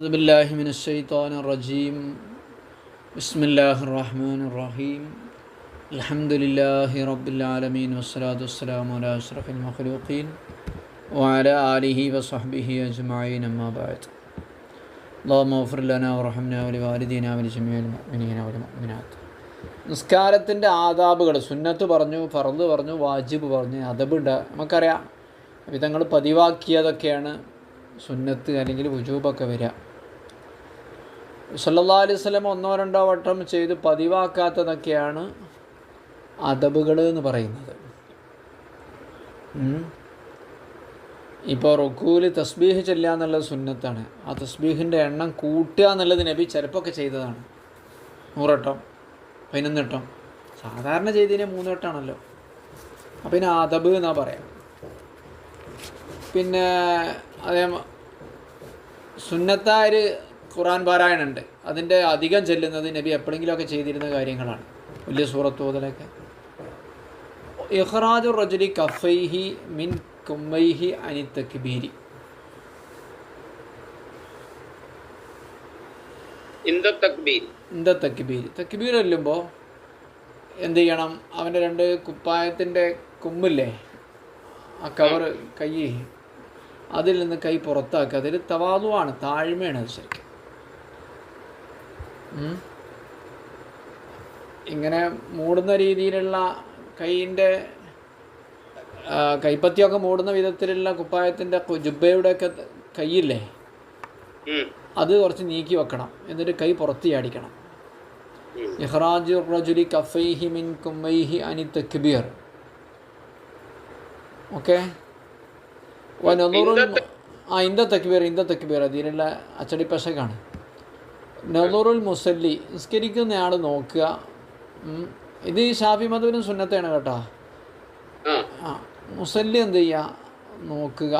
أعوذ بالله من الشيطان الرجيم بسم الله الرحمن الرحيم الحمد لله رب العالمين والصلاة والسلام على أشرف المخلوقين وعلى آله وصحبه أجمعين أما بعد اللهم اغفر لنا وارحمنا ولوالدينا ولجميع المؤمنين والمؤمنات. നിസ്കാരത്തിൻ്റെ ആദാബുകൾ സുന്നത്ത് പറഞ്ഞു, ഫർദ് പറഞ്ഞു, വാജിബ് പറഞ്ഞു, അദബുണ്ട്. നമുക്കറിയാം വിധങ്ങൾ പതിവാക്കിയതൊക്കെയാണ് സുന്നത്ത് അല്ലെങ്കിൽ വുജൂബൊക്കെ വരിക. സല്ലല്ലാഹു അലൈഹി വസല്ലം ഒന്നോ രണ്ടോ വട്ടം ചെയ്ത് പതിവാക്കാത്തതൊക്കെയാണ് അദബുകൾ എന്ന് പറയുന്നത്. ഇപ്പോൾ റുക്കൂല് തസ്ബീഹ് ചെല്ലുക എന്നുള്ളത് സുന്നത്താണ്. ആ തസ്ബീഹിൻ്റെ എണ്ണം കൂട്ടുക എന്നുള്ളത് നബി ചിലപ്പോൾ ചെയ്തതാണ്. 100 വട്ടം 11 വട്ടം സാധാരണ ചെയ്തതിന് 3 വട്ടമാണല്ലോ. അപ്പം പിന്നെ അദബ് എന്നാ പറയാം. പിന്നെ അതേ സുന്നത്തായൊരു ഖുർആൻ പാരായണമുണ്ട്. അതിൻ്റെ അധികം ചെല്ലുന്നത് നബി എപ്പോഴെങ്കിലുമൊക്കെ ചെയ്തിരുന്ന കാര്യങ്ങളാണ്. വലിയ സൂറത്ത് ഓതലൊക്കെ. ഇഖ്റാജു റജുലി കഫൈഹി മിൻ കുമ്മൈഹി അനി തക്ബീരി. തക്ബീർ ചെല്ലുമ്പോൾ എന്ത് ചെയ്യണം? അവൻ്റെ 2 കുപ്പായത്തിൻ്റെ കുമ്മില്ലേ, ആ കവർ കൈ, അതിൽ നിന്ന് കൈ പുറത്താക്കുക. അതിൽ തവാദുവാണ്, താഴ്മയാണ്. അത് ശരിക്കും ഇങ്ങനെ മൂടുന്ന രീതിയിലുള്ള കൈയിൻ്റെ കൈപ്പത്തിയൊക്കെ മൂടുന്ന വിധത്തിലുള്ള കുപ്പായത്തിൻ്റെ ജുബ്ബയുടെയൊക്കെ കൈയില്ലേ, അത് കുറച്ച് നീക്കി വെക്കണം. എന്നിട്ട് കൈ പുറത്ത് ചാടിക്കണം. ഇഖ്റാജു റജുലി കഫൈഹി മിൻ കുമ്മൈഹി അനി തക്ബീർ. ഓക്കെ. ഇന്ത തക്ബീർ അതിലുള്ള അച്ചടി പശകാണ്. നദറുൽ മുസല്ലി, നിസ്കരിക്കുന്നയാൾ നോക്കുക. ഇത് ഷാഫി മദ്ഹബിനും സുന്നത്താണ് കേട്ടോ. മുസല്ലി എന്ത് ചെയ്യുക? നോക്കുക.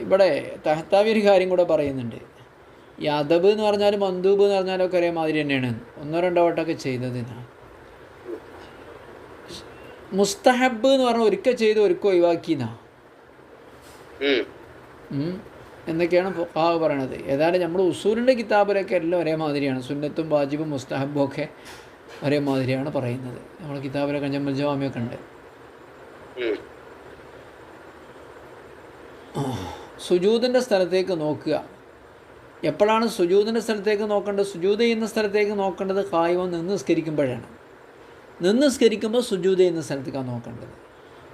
ഇവിടെ തഹ്താവി ഒരു കാര്യം കൂടെ പറയുന്നുണ്ട്. ഈ അദബ് എന്ന് പറഞ്ഞാലും മന്ദൂബ് എന്ന് പറഞ്ഞാലും ഒക്കെ ഒരേ മാതിരി തന്നെയാണ്. 1-2 വട്ടമൊക്കെ ചെയ്തതിനാണ്. മുസ്തഹബ് എന്ന് പറഞ്ഞാൽ ഒരിക്കൽ ചെയ്ത് ഒരിക്കൽ ഒഴിവാക്കിന്നാ എന്നൊക്കെയാണ് ഫുഖഹാ പറയണത്. ഏതായാലും നമ്മൾ ഉസൂലിൻ്റെ കിതാബിലൊക്കെ എല്ലാം ഒരേ മാതിരിയാണ്. സുന്നത്തും വാജിബും മുസ്തഹബും ഒക്കെ ഒരേ മാതിരിയാണ് പറയുന്നത്. നമ്മൾ കിതാബിലൊക്കെ ജമുൽ ജവാമിയൊക്കെ ഉണ്ട്. സുജൂദിൻ്റെ സ്ഥലത്തേക്ക് നോക്കുക. എപ്പോഴാണ് സുജൂദിൻ്റെ സ്ഥലത്തേക്ക് നോക്കേണ്ടത്? സുജൂദ് ചെയ്യുന്ന സ്ഥലത്തേക്ക് നോക്കേണ്ടത് ഖായിമൻ നിന്ന് നിസ്കരിക്കുമ്പോഴാണ്. നിന്ന് നിസ്കരിക്കുമ്പോൾ സുജൂദ് ചെയ്യുന്ന സ്ഥലത്തേക്കാണ് നോക്കേണ്ടത്.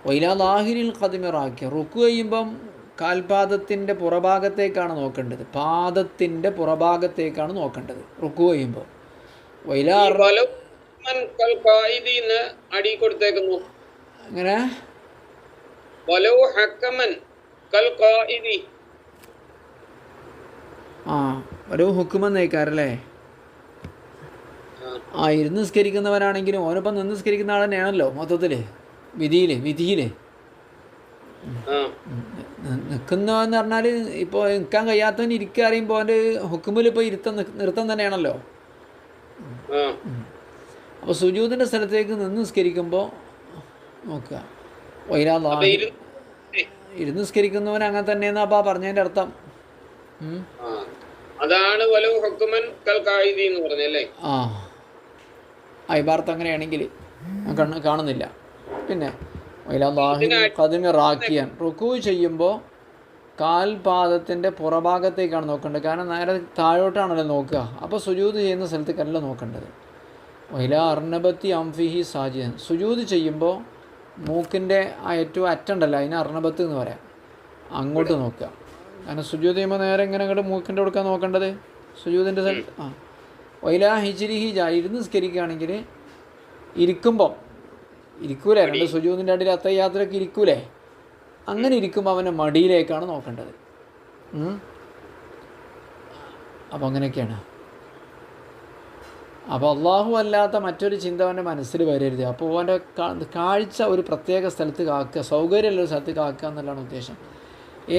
വൈലാ ലാഹിരിൽ ഖദ്മിറാക്കിയ, റുക്കു ചെയ്യുമ്പം കാൽപാദത്തിൻ്റെ പുറഭാഗത്തേക്കാണ് നോക്കേണ്ടത്. പാദത്തിൻ്റെ പുറഭാഗത്തേക്കാണ് നോക്കേണ്ടത് റുക്കു ചെയ്യുമ്പോൾ. വൈലാ അങ്ങനെ ഒരു ഹുക്കുമെന്ന് നയിക്കാറല്ലേ. ഇരുന്ന് നിസ്കരിക്കുന്നവരാണെങ്കിലും ഓനിപ്പം നിന്ന് നിസ്കരിക്കുന്ന ആൾ തന്നെയാണല്ലോ മൊത്തത്തിൽ വിധിയിൽ. നിൽക്കുന്നതെന്ന് പറഞ്ഞാൽ ഇപ്പോൾ നിൽക്കാൻ കഴിയാത്തവൻ ഇരിക്കുക അറിയുമ്പോൾ അവൻ്റെ ഹുക്കുമിൽ ഇപ്പോൾ നൃത്തം തന്നെയാണല്ലോ. അപ്പോൾ സുജൂദിൻ്റെ സ്ഥലത്തേക്ക് നിന്ന് നിസ്കരിക്കുമ്പോൾ നോക്കുക. ഇരുന്ന് നിസ്കരിക്കുന്നവൻ അങ്ങനെ തന്നെയെന്ന് അപ്പോൾ പറഞ്ഞതിൻ്റെ അർത്ഥം. അതാണ് ഇബാർത്ത് അങ്ങനെയാണെങ്കിൽ കാണുന്നില്ല. പിന്നെ റാക്കിയാൻ, റുക്കൂ ചെയ്യുമ്പോൾ കാൽപാദത്തിൻ്റെ പുറഭാഗത്തേക്കാണ് നോക്കേണ്ടത്. കാരണം നേരെ താഴോട്ടാണല്ലോ നോക്കുക. അപ്പോൾ സുജൂദ് ചെയ്യുന്ന സ്ഥലത്തേക്കല്ല നോക്കേണ്ടത്. വൈല അർണബത്തി അംഫിഹി സാജിദൻ, സുജൂദ് ചെയ്യുമ്പോൾ മൂക്കിൻ്റെ ആ ഏറ്റവും അറ്റുണ്ടല്ലോ, അതിന് അർണബത്ത് എന്ന് പറയാം, അങ്ങോട്ട് നോക്കുക. കാരണം സുജൂദ് ചെയ്യുമ്പോൾ നേരെ ഇങ്ങനെ അങ്ങോട്ട് മൂക്കിൻ്റെ കൊടുക്കാൻ നോക്കേണ്ടത് സുജൂദിൻ്റെ സ്ഥലത്ത്. വൈല ഹിജിരിഹി ഇരുന്ന് നിസ്കരിക്കുകയാണെങ്കിൽ ഇരിക്കൂലേ, 2 സുജൂദിൻ്റെ അടിയിൽ അത്തഹിയ്യാത്തിലൊക്കെ ഇരിക്കൂലേ, അങ്ങനെ ഇരിക്കുമ്പോൾ അവൻ്റെ മടിയിലേക്കാണ് നോക്കേണ്ടത്. അപ്പോൾ അങ്ങനെയൊക്കെയാണ്. അപ്പോൾ അള്ളാഹു അല്ലാത്ത മറ്റൊരു ചിന്ത അവൻ്റെ മനസ്സിൽ വരരുത്. അപ്പോൾ അവൻ്റെ കാഴ്ച ഒരു പ്രത്യേക സ്ഥലത്ത് കാക്കുക, സൗകര്യമുള്ളൊരു സ്ഥലത്ത് കാക്കുക എന്നുള്ളതാണ് ഉദ്ദേശം.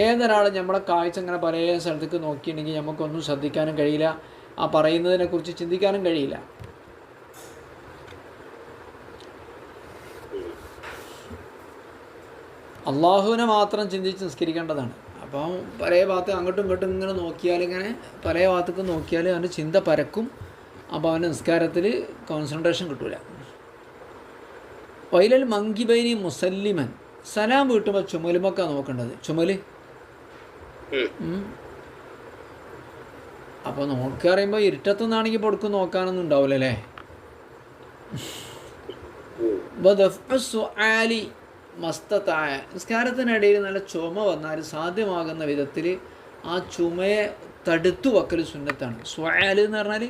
ഏതൊരാളും നമ്മളെ കാഴ്ച ഇങ്ങനെ പല സ്ഥലത്തേക്ക് നോക്കിയിട്ടുണ്ടെങ്കിൽ നമുക്കൊന്നും ശ്രദ്ധിക്കാനും കഴിയില്ല, ആ പറയുന്നതിനെക്കുറിച്ച് ചിന്തിക്കാനും കഴിയില്ല. അള്ളാഹുവിനെ മാത്രം ചിന്തിച്ച് നിസ്കരിക്കേണ്ടതാണ്. അപ്പം പല ഭാഗത്ത് അങ്ങോട്ടും ഇങ്ങോട്ടും ഇങ്ങനെ നോക്കിയാൽ, ഇങ്ങനെ പല ഭാഗത്തേക്കും നോക്കിയാൽ അവൻ്റെ ചിന്ത പരക്കും. അപ്പോൾ അവൻ്റെ നിസ്കാരത്തിൽ കോൺസെൻട്രേഷൻ കിട്ടൂല. വൈലൽ മങ്കിബൈനി മുസല്ലിമൻ, സലാം വീട്ടുമ്പോൾ ചുമലുമൊക്കെ നോക്കേണ്ടത്. ചുമല് അപ്പോൾ നോക്കുക പറയുമ്പോൾ ഇരുട്ടത്തുനിന്നാണെങ്കിൽ പൊടുക്കും നോക്കാനൊന്നും ഉണ്ടാവില്ല അല്ലേ. മസ്തത്തായ, നിസ്കാരത്തിനിടയിൽ നല്ല ചുമ വന്നാൽ സാധ്യമാകുന്ന വിധത്തിൽ ആ ചുമയെ തടുത്തു വെക്കൽ സുന്നത്താണ്. സ്വആൽ എന്ന് പറഞ്ഞാൽ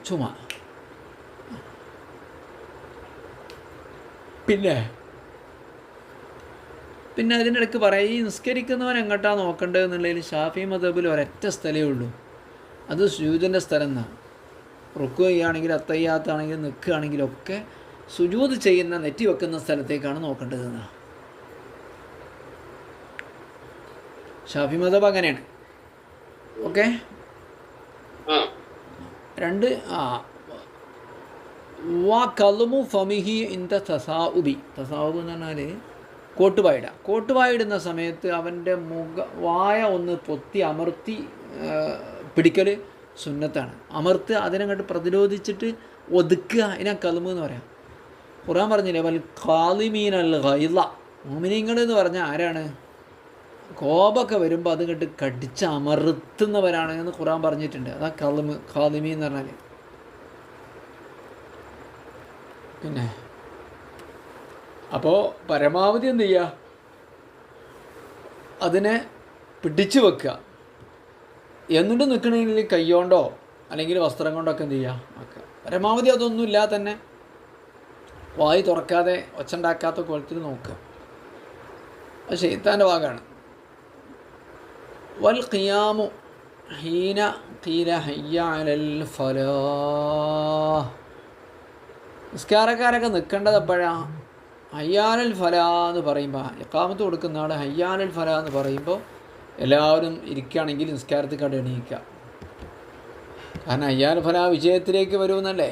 ചുമ. പിന്നെ അതിനിടയ്ക്ക് പറയാം, ഈ നിസ്കരിക്കുന്നവൻ എങ്ങോട്ടാണ് നോക്കേണ്ടത് എന്നുള്ളതിൽ ഷാഫി മദ്ഹബിൽ ഒരൊറ്റ സ്ഥലമേ ഉള്ളൂ, അത് സുജൂദിൻ്റെ സ്ഥലം എന്നാണ്. റുക്കു ചെയ്യുകയാണെങ്കിലും അത്തയ്യാത്താണെങ്കിലും നിൽക്കുകയാണെങ്കിലൊക്കെ സുജൂദ് ചെയ്യുന്ന നെറ്റി വെക്കുന്ന സ്ഥലത്തേക്കാണ് നോക്കേണ്ടതെന്നാണ് ഷാഫി മദ്ഹബ്. അങ്ങനെയാണ്. ഓക്കെ. രണ്ട് വാ കലുമു ഫമിഹി ഇന്ത തസാഉബി. തസാഉബ് എന്ന് പറഞ്ഞാൽ കോട്ടുവായിടുന്ന സമയത്ത് അവൻ്റെ വായ ഒന്ന് പൊത്തി അമർത്തി പിടിക്കൽ സുന്നത്താണ്. അമർത്ത് അതിനങ്ങോട്ട് പ്രതിരോധിച്ചിട്ട് ഒതുക്കുക, അതിനാ കലുമ് എന്ന് പറയാം. ഖുർആൻ പറഞ്ഞില്ലേ, വൽ ഖാലിമീൻ അൽ ഗൈള. മുഅ്മിനീങ്ങൾ എന്ന് പറഞ്ഞാൽ ആരാണ്? കോപമൊക്കെ വരുമ്പോൾ അത് കണ്ട് കടിച്ച് അമർത്തുന്നവരാണ് എന്ന് ഖുർആൻ പറഞ്ഞിട്ടുണ്ട്. അതാ ഖാലിമീൻ എന്ന് പറഞ്ഞാൽ. പിന്നെ അപ്പോൾ പരമാവധി എന്ത് ചെയ്യുക, അതിനെ പിടിച്ചു വെക്കുക. എന്നിട്ട് നിൽക്കണമെങ്കിൽ കൈകൊണ്ടോ അല്ലെങ്കിൽ വസ്ത്രം കൊണ്ടൊക്കെ എന്ത് ചെയ്യുക ആക്കുക. പരമാവധി അതൊന്നും ഇല്ലാതെ തന്നെ വായി തുറക്കാതെ ഒച്ചുണ്ടാക്കാത്ത കോലത്തിൽ നോക്കുക. അത് ശൈത്താൻ്റെ ഭാഗമാണ്. വൽ ഖിയാമു ഹീന ഖീല ഹയ്യ അലൽ ഫലാഹ്. നിസ്കാരക്കാരൊക്കെ നിൽക്കേണ്ടത് എപ്പോഴാണ്? ഹയ്യാലൽ ഫലാ എന്ന് പറയുമ്പോൾ, ഇഖാമത്ത് കൊടുക്കുന്ന ആൾ ഹയ്യാലൽ ഫലാ എന്ന് പറയുമ്പോൾ എല്ലാവരും ഇരിക്കുകയാണെങ്കിൽ നിസ്കാരത്തിൽ കണ്ട് എണീക്കുക. കാരണം ഹയ്യാൽ ഫലാ വിജയത്തിലേക്ക് വരുമെന്നല്ലേ.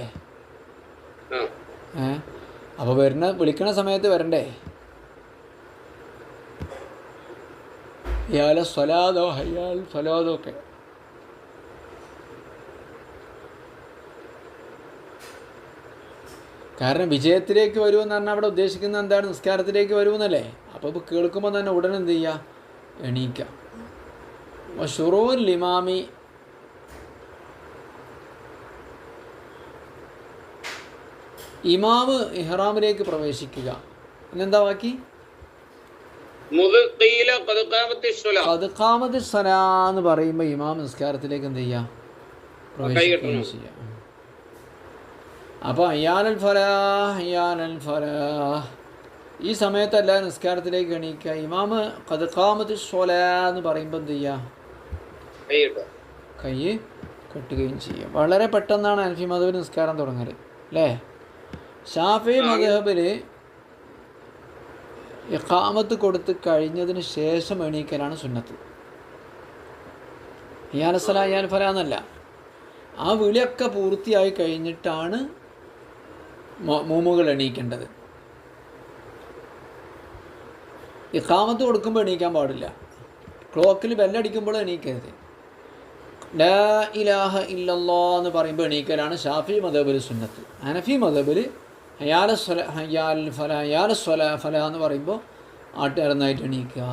അപ്പോൾ വിളിക്കണ സമയത്ത് വരണ്ടേ. ഹയ്യാല സ്വലാദോ ഹയ്യാൽ ഫലാദോ ഒക്കെ. കാരണം വിജയത്തിലേക്ക് വരുമെന്ന് പറഞ്ഞാൽ അവിടെ ഉദ്ദേശിക്കുന്നത് എന്താണ്? നിസ്കാരത്തിലേക്ക് വരുമെന്നല്ലേ. അപ്പോൾ ഇപ്പോൾ കേൾക്കുമ്പോൾ തന്നെ ഉടനെ എന്ത് ചെയ്യുക, എണീക്കുക. ഷുറൂൽ ഇമാമി, ഇമാമ് ഇഹ്റാമിലേക്ക് പ്രവേശിക്കുക. പിന്നെന്താ ബാക്കി? ഖദ് ഖാമത്തി സ്വലാ എന്ന് പറയുമ്പോൾ ഇമാം നിസ്കാരത്തിലേക്ക് എന്ത് ചെയ്യുക, പ്രവേശിക്കുകയും ചെയ്യുക. അപ്പോൾ ഹയ്യാലൽ ഫലാഹ് ഹയ്യാലൽ ഫലാഹ് ഈ സമയത്തല്ല നിസ്കാരത്തിലേക്ക് എണീക്കുക. ഇമാമ് ഖദ് ഖാമത്തി സ്വലാ എന്ന് പറയുമ്പോൾ എന്ത് ചെയ്യുക, കൈ കെട്ടുകയും ചെയ്യുക. വളരെ പെട്ടെന്നാണ് ഹനഫി മദ്ഹബിൽ നിസ്കാരം തുടങ്ങൽ അല്ലേ. ഷാഫി മദ്ഹബിൽ ഇഖാമത്ത് കൊടുത്ത് കഴിഞ്ഞതിന് ശേഷം എണീക്കലാണ് സുന്നത്ത്. ഹയ്യാൽ സ്വലാ ഹയ്യാൽ ഫലാ എന്നല്ല, ആ വിളിയൊക്കെ പൂർത്തിയായി കഴിഞ്ഞിട്ടാണ് മൂമുകൾ എണീക്കേണ്ടത്. ഇഖാമത്ത് കൊടുക്കുമ്പോൾ എണീക്കാൻ പാടില്ല. ക്ലോക്കിൽ ബെല്ലടിക്കുമ്പോൾ എണീക്കരുത്. ലാ ഇലാഹ ഇല്ലല്ലാഹ് എന്ന് പറയുമ്പോൾ എണീക്കലാണ് ഷാഫി മദ്ഹബിൽ സുന്നത്ത്. ഹനഫി മദ്ഹബിൽ ഹയ്യാല സ്വലാ ഹയ്യാൽ ഫലാ ഹയ്യാല സ്വലാ ഫലാ എന്ന് പറയുമ്പോൾ ആട്ടുകാരനായിട്ട് എണീക്കുക.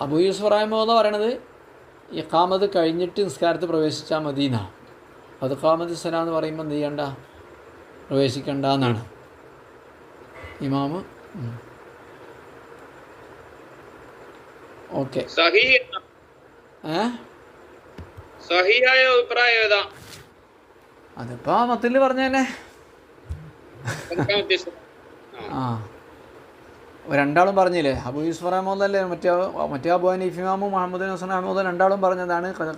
അബൂ യൂസുഫ് റഹിമഹുല്ലാഹ് പറയണത് ഇഖാമത്ത് കഴിഞ്ഞിട്ട് നിസ്കാരത്തിൽ പ്രവേശിച്ചാൽ മദീന. അത് ഖാമത്ത് സ്വലാ എന്ന് പറയുമ്പോൾ എന്ത് ചെയ്യണ്ട, പ്രവേശിക്കണ്ട എന്നാണ് ഇമാമ്. ഓക്കെ. അതിപ്പോൾ മത്തിൽ പറഞ്ഞല്ലേ. ആ രണ്ടാളും പറഞ്ഞില്ലേ, അബൂ യൂസുഫ് റഹിമഹുല്ലാഹ് മറ്റേ അബൂ ഹനീഫ ഇമാമും മുഹമ്മദ് ഹസൻ അഹമ്മദ് രണ്ടാളും പറഞ്ഞതാണ് ഖദ്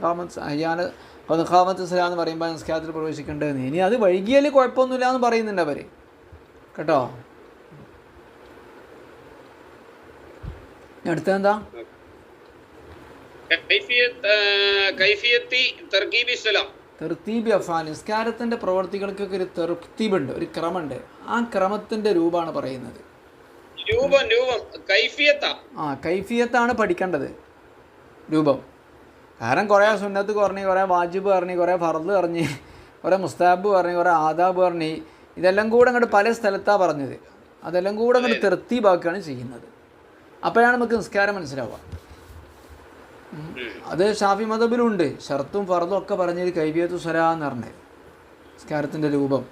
ഖാമത്ത് സ്വലാ എന്ന് പറയുമ്പോൾ നിസ്കാരത്തിൽ പ്രവേശിക്കേണ്ടതെന്ന്. ഇനി അത് വൈകിയാൽ കുഴപ്പമൊന്നുമില്ല എന്ന് പറയുന്നുണ്ട് അവർ കേട്ടോ. അടുത്തെന്താ? തെർത്തീബി അഫ്ആൽ, നിസ്കാരത്തിൻ്റെ പ്രവർത്തികൾക്കൊക്കെ ഒരു തെർത്തീബുണ്ട്, ഒരു ക്രമമുണ്ട്. ആ ക്രമത്തിൻ്റെ രൂപമാണ് പറയുന്നത്. കൈഫിയത്താണ് പഠിക്കേണ്ടത്, രൂപം. കാരണം കുറേ സുന്നത്ത് പറഞ്ഞ്, കുറേ വാജിബ് പറഞ്ഞ്, കുറേ ഫർദ് പറഞ്ഞ്, കുറേ മുസ്താബ് പറഞ്ഞ്, കുറേ ആദാബ് പറഞ്ഞ്, ഇതെല്ലാം കൂടെ അങ്ങോട്ട് പല സ്ഥലത്താണ് പറഞ്ഞത്. അതെല്ലാം കൂടെ അങ്ങോട്ട് തെർത്തീബാക്കുകയാണ് ചെയ്യുന്നത്. അപ്പോഴാണ് നമുക്ക് നിസ്കാരം മനസ്സിലാവുക. അത് ഷാഫി മദബിലുണ്ട്. ഷർത്തും ഫർദും ഒക്കെ പറഞ്ഞത് കൈഫിയത്തു സ്വലാ എന്ന് പറഞ്ഞത്, നിസ്കാരത്തിൻ്റെ രൂപം.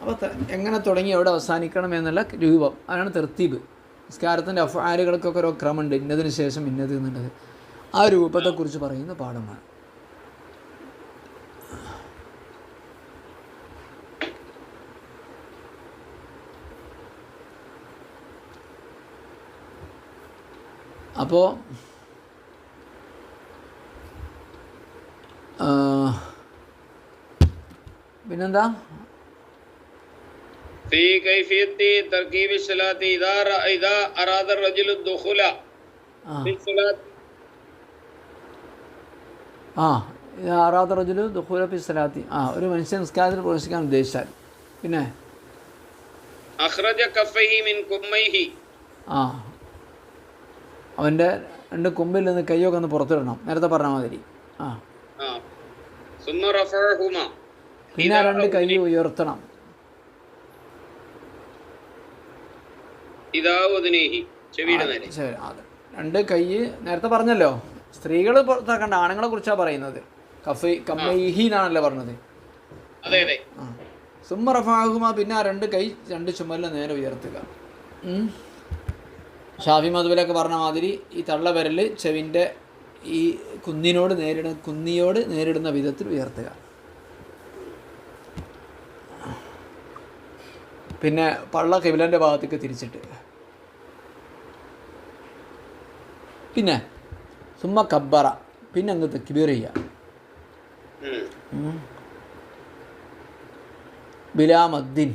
അപ്പോൾ എങ്ങനെ തുടങ്ങി എവിടെ അവസാനിക്കണം എന്നുള്ള രൂപം, അതാണ് തെർത്തീബ്. നിസ്കാരത്തിൻ്റെ അഫ്ആലുകൾക്കൊക്കെ ഓരോ ക്രമമുണ്ട്, ഇന്നതിന് ശേഷം ഇന്നത് എന്നുള്ളത്. ആ രൂപത്തെക്കുറിച്ച് പറയുന്ന പാഠമാണ്. അപ്പോൾ പിന്നെന്താ, ഒരു മനുഷ്യൻ നിസ്കാരത്തിൽ പ്രവേശിക്കാൻ ഉദ്ദേശിച്ചാൽ പിന്നെ അവൻ്റെ 2 കൊമ്പിൽ നിന്ന് കൈയൊക്കെ ഒന്ന് പുറത്തിടണം, നേരത്തെ പറഞ്ഞ മാതിരി. പിന്നെ 2 കൈ ഉയർത്തണം. 2 കൈ നേരത്തെ പറഞ്ഞല്ലോ. സ്ത്രീകൾ പുറത്താക്കണ്ട, ആണുങ്ങളെ കുറിച്ചാണ് പറയുന്നത്. കമ്മൈഹി എന്നാണല്ലോ പറഞ്ഞത്. സുമ്മ റഫഅഹുമ, പിന്നെ 2 കൈ 2 ചുമലിൽ നേരെ ഉയർത്തുക. ഷാഫി മദ്ഹബിലൊക്കെ പറഞ്ഞ മാതിരി ഈ തള്ളവിരൽ ചെവിൻ്റെ ഈ കുന്നിയോട് നേരിടുന്ന വിധത്തിൽ ഉയർത്തുക. പിന്നെ പള്ള ഖിബ്ലൻ്റെ ഭാഗത്തേക്ക് തിരിച്ചിട്ട്, പിന്നെ സുമ്മ കബ്ബറ, പിന്നെ അങ്ങ് തക്ബീർ ചെയ്യുക. ബിലാ മദ്ദിൻ,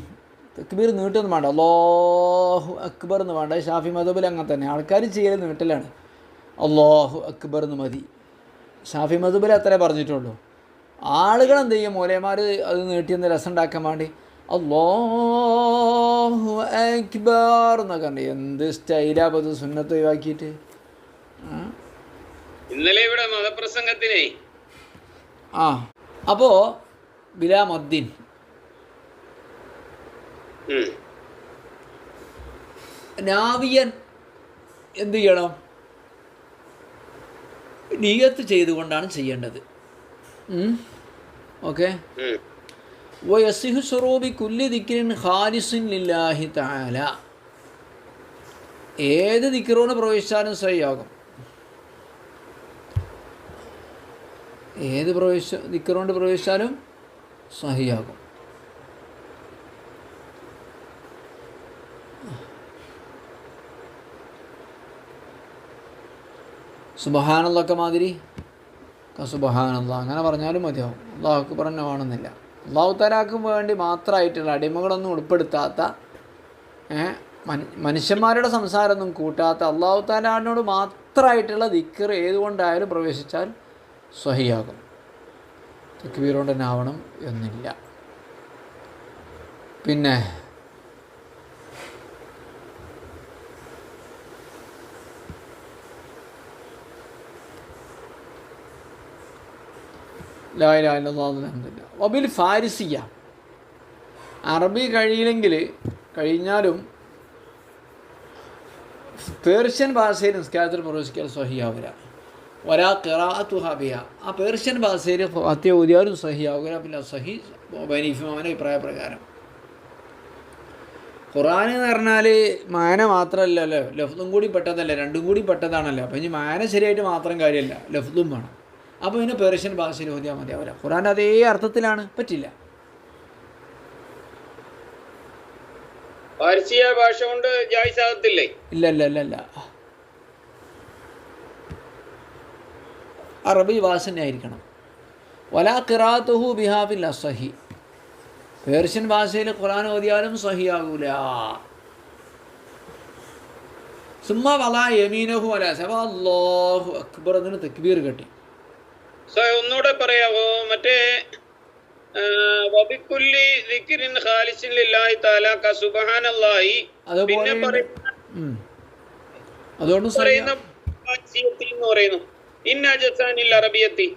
തക്ബീർ നീട്ടൊന്നും വേണ്ട, അല്ലാഹു അക്ബർ എന്ന് വേണ്ട. ഷാഫി മദ്ഹബിൽ അങ്ങനെ തന്നെ, ആൾക്കാർ ചെയ്യൽ നീട്ടലാണ്. അല്ലാഹു അക്ബർ എന്ന് മതി. ഷാഫി മദ്ഹബിൽ അത്രേ പറഞ്ഞിട്ടുള്ളൂ. ആളുകൾ എന്ത് ചെയ്യും, മൂലയന്മാർ അത് നീട്ടിയെന്ന് രസം ഉണ്ടാക്കാൻ വേണ്ടി അല്ലാഹു അക്ബർ എന്നൊക്കെ ഉണ്ട്. എന്ത് സ്റ്റൈലാ അത്, സുന്നത്ത് ഒഴിവാക്കിയിട്ട്. ഇന്നലെ ഇവിടെ മതപ്രസംഗത്തിനെ അപ്പോൾ ബിലാ മദ്ദിൻ, നാവിയൻ എന്ത് ചെയ്യണം, നിയ്യത്ത് ചെയ്തുകൊണ്ടാണ് ചെയ്യേണ്ടത്. ഓക്കെ. വയസിഹു ശുറൂബി കുല്ലി ദിക്രിൻ ഖാലിസിൻ ലില്ലാഹി തആല, ഏത് ദിക്റോട് പ്രവേശിച്ചാലും സഹിയാകും. ഏത് ദിക്റുകൊണ്ട് പ്രവേശിച്ചാലും സഹിയാകും. സുബ്ഹാനല്ലാഹ് മാതിരി സുബ്ഹാനല്ലാഹ് അങ്ങനെ പറഞ്ഞാലും മതിയാവും. അല്ലാഹു അക്ബർ തന്നെ വേണമെന്നില്ല. അല്ലാഹു തആലക്ക് വേണ്ടി മാത്രമായിട്ടുള്ള, അടിമകളൊന്നും ഉൾപ്പെടുത്താത്ത, മനുഷ്യന്മാരുടെ സംസാരമൊന്നും കൂട്ടാത്ത, അല്ലാഹു തആലയോട് മാത്രമായിട്ടുള്ള ദിക്ർ ഏതുകൊണ്ടായാലും പ്രവേശിച്ചാൽ സ്വഹിയാകും. തക്ബീർ കൊണ്ട് തന്നെ ആവണം എന്നില്ല. പിന്നെ ലാ ഇലാഹ ഇല്ലല്ലാഹ് അൽഹംദുലില്ലാഹ്. വബിൽ ഫാരിസിയ, അറബി കഴിഞ്ഞാലും പേർഷ്യൻ ഭാഷയിൽ നിസ്കാരത്തിൽ പ്രവേശിക്കാൻ സ്വഹിയാവില്ല. ഒരാ ഖിറാഅത്തുഹ ബിഹ, ആ പേർഷ്യൻ ഭാഷയിൽ ഫാത്തിഹ ഓതിയാലും സഹിയാവുക. പിന്നെ സഹി ബനീഫിമാൻ്റെ അഭിപ്രായപ്രകാരം. ഖുർആൻ എന്ന് പറഞ്ഞാൽ മാന മാത്രമല്ലല്ലോ, ലഫ്ദും കൂടി പെട്ടതല്ല, രണ്ടും കൂടി പെട്ടതാണല്ലോ. അപ്പം ഇനി മാന ശരിയായിട്ട് മാത്രം കാര്യമല്ല, ലഫ്ദും വേണം. അപ്പോൾ പിന്നെ പേർഷ്യൻ ഭാഷയിൽ ഓതിയാൽ മതിയാവില്ല. ഖുർആൻ അതേ അർത്ഥത്തിലാണ്, പറ്റില്ല. പാർസിയ ഭാഷ കൊണ്ട് ജായിസാകത്തില്ലേ? ഇല്ല. അറബി ഭാഷ തന്നെ ആയിരിക്കണം. വലാ ഖിറാഅത്തുഹു ബിഹാ ഫിൽ അസ്സഹി, പേർഷ്യൻ ഭാഷയിൽ ഖുർആൻ ഓതിയാലും സഹിയാകൂല. സുമ്മ വലാ യമീനഹു അലാ സബ അല്ലാഹു അക്ബർ എന്നതിന് തക്ബീർ കെട്ടി. ഒന്നുകൂടെ പറയാവോ? മറ്റേ വബിക്കുല്ലി ദിക്രിൻ ഖാലിസിൻ ലില്ലാഹി തആല ക സുബ്ഹാനല്ലാഹി. പിന്നെ അതുകൊണ്ട് പറയുന്നു ഇന്ന ജസാനിൽ അറബിയത്തി.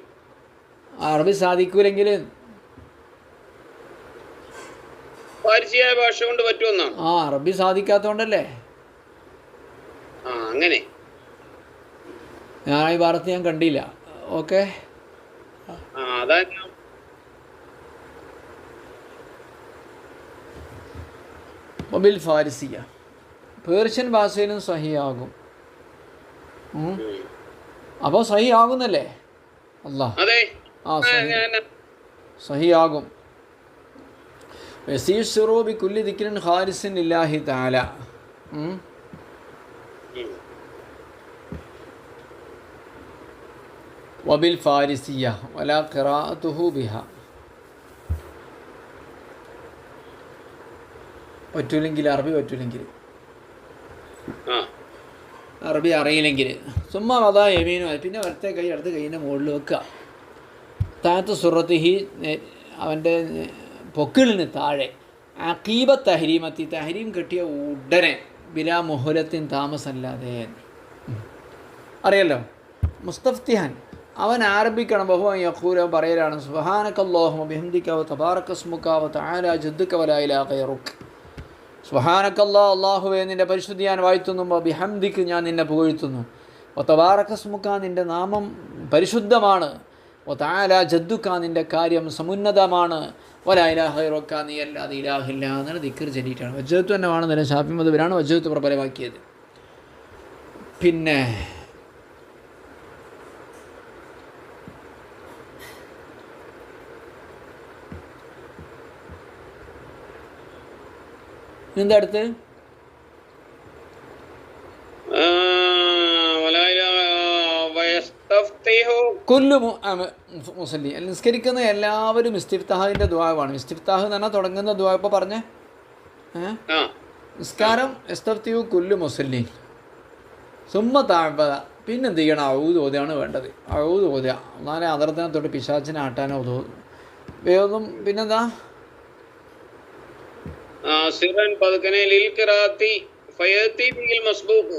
അറബി സാധിക്കൂലെങ്കിൽ ഫാരിസിയായ ഭാഷ കൊണ്ട് പറ്റുമെന്നാണ്. അറബി സാധിക്കാത്തോണ്ടല്ലേ അങ്ങനെ. ഞാൻ ഈ വാർത്ത ഞാൻ കണ്ടില്ല. ഓക്കെ, അതാ മൊബിൽ ഫാരിസിയ പേർഷ്യൻ ഭാഷയിലും സഹിയാകും. അപ്പോൾ സഹിയാകുന്നല്ലേ? സഹിയാകും. കുല്ലി ദിക്രിൻ ഖാലിസിൻ ലില്ലാഹി തആല. വബിൽ ഫാരിസിയ വലാ ഖിറാഅതുഹു ബിഹ. പറ്റൂലെങ്കിൽ അറബി അറിയില്ലെങ്കിൽ സുമ്മ വദാ യമീനു, പിന്നെ വലത്തെ കൈ അടുത്ത കൈയിൻ്റെ മുകളിൽ വെക്കുക. താഴത്ത് സുറത്തിഹി, അവൻ്റെ പൊക്കിളിന് താഴെ. അഖീബ തഹരീമത്തി, തഹരീം കെട്ടിയ ഉടനെ, ബിലാ മുഹലത്തിൻ, താമസമല്ലാതെ. അറിയല്ലോ മുസ്തഫ്തിഹാൻ, അവൻ ആരംഭിക്കണം. ബഹുവൻ യഖൂൽ, അവൻ പറയലാണ് സുബ്ഹാനകല്ലാഹുമ്മ ബിഹംദിക വ തബാറകസ്മുക വ തആല ജദ്ദുക വ ലാ ഇലാഹ ഗൈറുക. സുബ്ഹാനകല്ലാ, അല്ലാഹുവേ നിൻ്റെ പരിശുദ്ധി ഞാൻ വാഴ്ത്തുന്നു. ബിഹംദിക്ക്, ഞാൻ നിന്നെ പുകഴ്ത്തുന്നു. വ തബാറകസ്മുക, നിൻ്റെ നാമം പരിശുദ്ധമാണ്. വ തആല ജദ്ദുക, നിൻ്റെ കാര്യം സമുന്നതമാണ്. വ ലാ ഇലാഹ ഗൈറുക, നീ അല്ലാതെ ഇലാഹില്ല എന്നാണ് ദിക്ർ ചൊല്ലിയിട്ടാണ്. വജ്ജഹത്ത് തന്നെ വേണമെന്നല്ല, ഷാഫി മദ്ഹബിലാണ് വജ്ജഹത്ത് പ്രബലമാക്കിയത്. പിന്നെ എന്താ അടുത്ത്? കുല്ലു മുസല്ലി, നിസ്കരിക്കുന്ന എല്ലാവരും ഇസ്തിഫ്താഹിൻ്റെ ദുആവാണ്. ഇസ്തിഫ്താഹ് എന്ന് പറഞ്ഞാൽ തുടങ്ങുന്ന ദുആ. ഇപ്പോൾ പറഞ്ഞേ നിസ്കാരം ഇസ്തഫ്തിഹു കുല്ലു മുസല്ലി. സുമ്മ തഅബ്ബദ, പിന്നെന്ത് ചെയ്യണം? ഔദ് ഓതുകയാണ് വേണ്ടത്. ഔദ് ഓതുക. എന്നാലേ അതർത്തിനെ തൊട്ട് പിശാചിനെ ആട്ടാനോ വേദം. പിന്നെന്താ? സിറൻ പതുക്കനെ ലിൽ ഖിറാഅത്തി ഫയതി ബിൽ മസ്ബൂഖ്.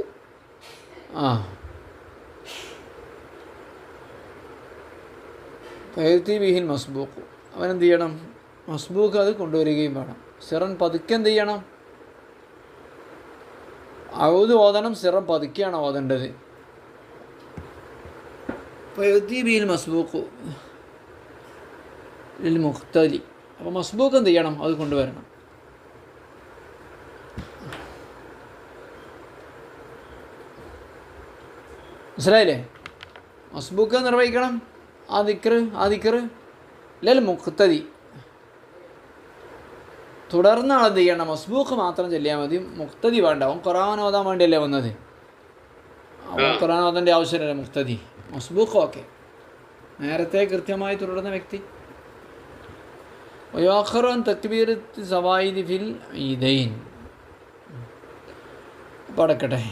ഫയതി ബിഹിൽ മസ്ബൂഖ്, അവനെന്ത് ചെയ്യണം? മസ്ബൂഖ് അത് കൊണ്ടുവരികയും വേണം. സിറൻ പതുക്കെ എന്ത് ചെയ്യണം? ഔദ് ഓതണം. സിറൻ പതുക്കെയാണ് ഓതേണ്ടത്. ഫയതി ബിഹിൽ മസ്ബൂഖ് ലിൽ മുഖ്തലി. അപ്പോൾ മസ്ബൂഖ് എന്ത് ചെയ്യണം? അത് കൊണ്ടുവരണം. മനസ്സിലായില്ലേ? മസ്ബൂഖ് നിർവഹിക്കണം. ആ ദിക്ർ ലൽ മുഖ്തദി. തുടർന്ന് ആളെന്ത് ചെയ്യണം? മസ്ബൂഖ് മാത്രം ചൊല്ലിയാൽ മതി, മുഖ്തദി വേണ്ട. അവൻ ഖുർആൻ ഓതാൻ വേണ്ടിയല്ലേ വന്നത്. അവൻ ഖുർആൻ ഓതേണ്ട ആവശ്യമില്ല. മുഖ്തദി, മസ്ബൂഖ് ഓക്കെ. നേരത്തെ കൃത്യമായി തുടരുന്ന വ്യക്തി. വയാഖിറൻ തക്ബീറത്ത് സവായിദി ഫിൽ ഈദൈൻ. പടക്കട്ടെ.